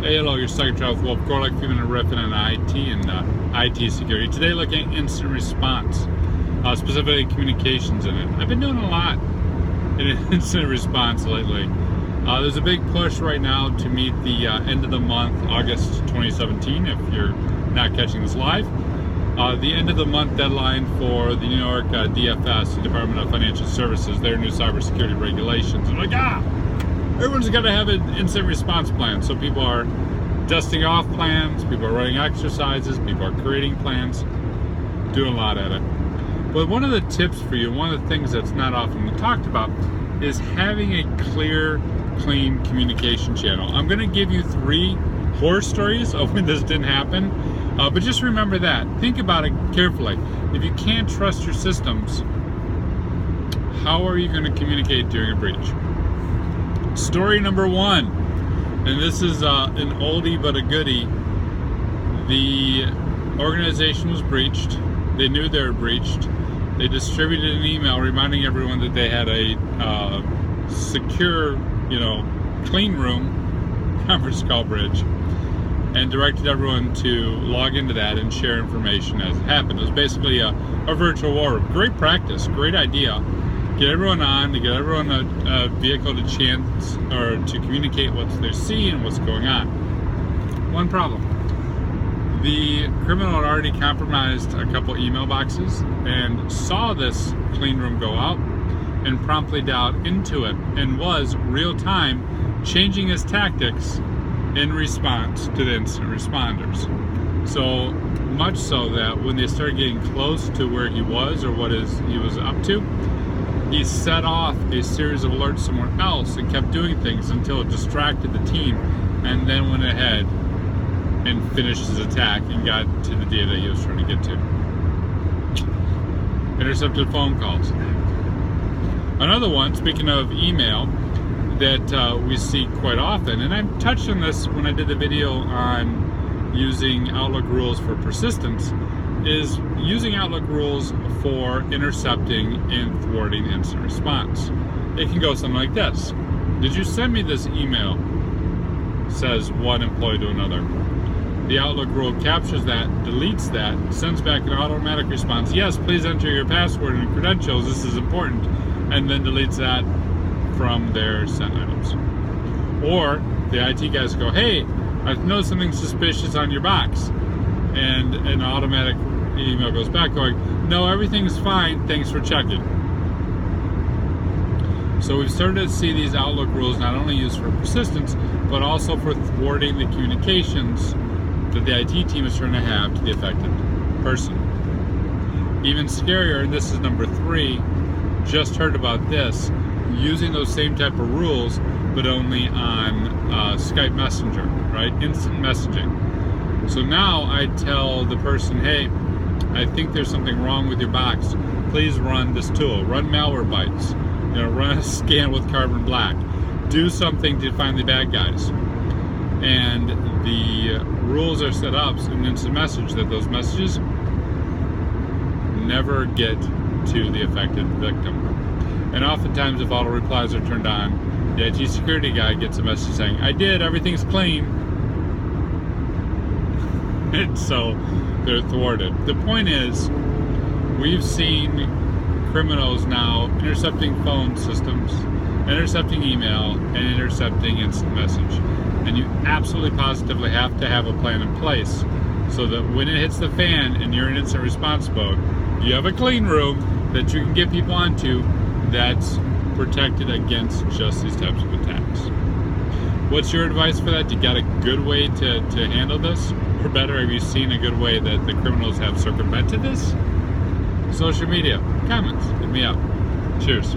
Hey, hello, you're stuck in trouble with Wolf Gorlick, Human and Riffin on IT and IT security. Today, looking at incident response, specifically communications in it. I've been doing a lot in incident response lately. There's a big push right now to meet the end of the month, August 2017, if you're not catching this live. The end of the month deadline for the New York DFS, the Department of Financial Services, their new cybersecurity regulations. And everyone's got to have an incident response plan. So people are dusting off plans, people are writing exercises, people are creating plans, doing a lot at it. But one of the tips for you, one of the things that's not often talked about, is having a clear, clean communication channel. I'm going to give you 3 horror stories of when this didn't happen, but just remember that. Think about it carefully. If you can't trust your systems, how are you going to communicate during a breach? Story number 1, and this is an oldie but a goodie. The organization was breached. They knew they were breached. They distributed an email reminding everyone that they had a secure, clean room conference call bridge, and directed everyone to log into that and share information as it happened. It was basically a virtual war room. Great practice, great idea. Get everyone on, to get everyone a vehicle to chance or to communicate what they're seeing and what's going on. One problem. The criminal had already compromised a couple email boxes and saw this clean room go out and promptly dialed into it and was real time changing his tactics in response to the incident responders. So much so that when they started getting close to where he was or what he was up to, he set off a series of alerts somewhere else and kept doing things until it distracted the team, and then went ahead and finished his attack and got to the data he was trying to get to. Intercepted phone calls. Another one, speaking of email, that we see quite often, and I touched on this when I did the video on using Outlook rules for persistence, is using Outlook rules for intercepting and thwarting incident response. It can go something like this. Did you send me this email? Says one employee to another. The Outlook rule captures that, deletes that, sends back an automatic response. Yes, please enter your password and credentials. This is important. And then deletes that from their sent items. Or the IT guys go, hey, I know something suspicious on your box. And an automatic email goes back going, no, everything's fine, thanks for checking. So we've started to see these Outlook rules not only used for persistence, but also for thwarting the communications that the IT team is trying to have to the affected person. Even scarier, and this is number 3, just heard about this, using those same type of rules, but only on Skype Messenger, right? Instant messaging. So now I tell the person, hey, I think there's something wrong with your box. Please run this tool. Run Malwarebytes. Run a scan with Carbon Black. Do something to find the bad guys. And the rules are set up in instant message that those messages never get to the affected victim. And oftentimes, if auto replies are turned on, the IT security guy gets a message saying, I did, everything's clean. And so they're thwarted. The point is, we've seen criminals now intercepting phone systems, intercepting email, and intercepting instant message. And you absolutely positively have to have a plan in place so that when it hits the fan and you're in instant response mode, you have a clean room that you can get people onto that's protected against just these types of attacks. What's your advice for that? You got a good way to handle this? Or better, have you seen a good way that the criminals have circumvented this? Social media, comments, hit me up. Cheers.